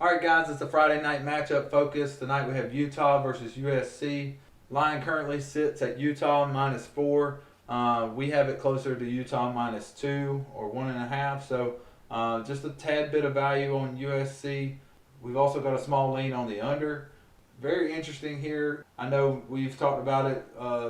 All right, guys, it's a Friday night matchup focus. Tonight we have Utah versus USC. Line currently sits at Utah -4. We have it closer to Utah -2 or 1.5. So just a tad bit of value on USC. We've also got a small lean on the under. Very interesting here. I know we've talked about it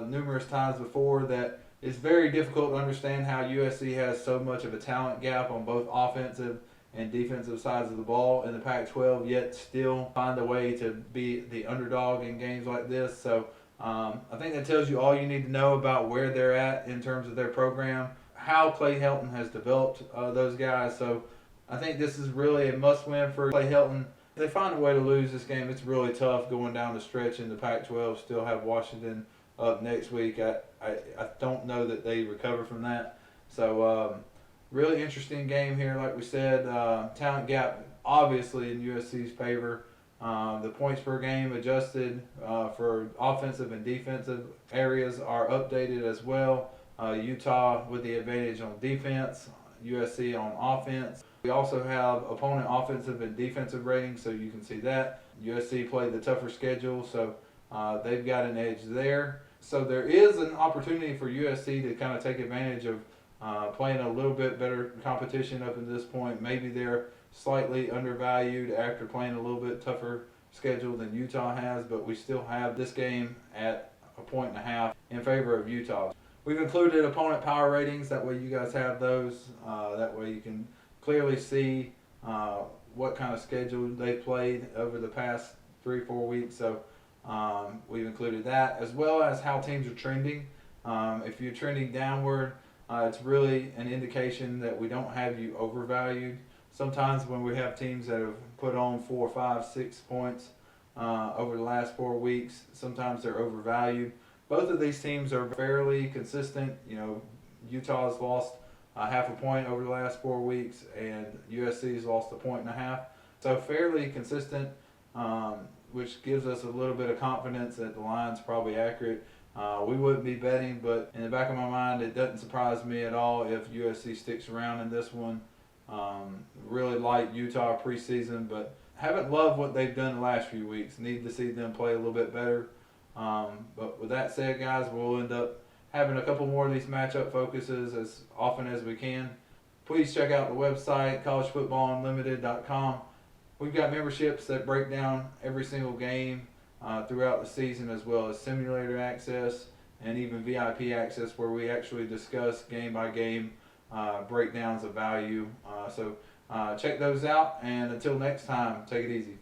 numerous times before that it's very difficult to understand how USC has so much of a talent gap on both offensive and defensive sides of the ball in the Pac-12, yet still find a way to be the underdog in games like this. So I think that tells you all you need to know about where they're at in terms of their program, how Clay Helton has developed those guys. So I think this is really a must-win for Clay Helton. If they find a way to lose this game, it's really tough going down the stretch in the Pac-12. Still have Washington up next week. I don't know that they recover from that. So really interesting game here, like we said. Talent gap obviously in USC's favor. The points per game adjusted for offensive and defensive areas are updated as well. Utah with the advantage on defense, USC on offense. We also have opponent offensive and defensive ratings, so you can see that. USC played the tougher schedule, so they've got an edge there. So there is an opportunity for USC to kind of take advantage of playing a little bit better competition up at this point. Maybe they're slightly undervalued after playing a little bit tougher schedule than Utah has, but we still have this game at 1.5 in favor of Utah. We've included opponent power ratings. That way you guys have those. That way you can clearly see what kind of schedule they played over the past 3-4 weeks. So we've included that, as well as how teams are trending. If you're trending downward, it's really an indication that we don't have you overvalued. Sometimes when we have teams that have put on 4, 5, 6 points over the last 4 weeks, sometimes they're overvalued. Both of these teams are fairly consistent. You know, Utah's lost half a point over the last 4 weeks, and USC's lost 1.5. So fairly consistent, which gives us a little bit of confidence that the line's probably accurate. We wouldn't be betting, but in the back of my mind, it doesn't surprise me at all if USC sticks around in this one. Really like Utah preseason, but haven't loved what they've done the last few weeks. Need to see them play a little bit better. But with that said, guys, we'll end up having a couple more of these matchup focuses as often as we can. Please check out the website, collegefootballunlimited.com. We've got memberships that break down every single game throughout the season, as well as simulator access and even VIP access where we actually discuss game by game breakdowns of value. So check those out, and until next time, take it easy.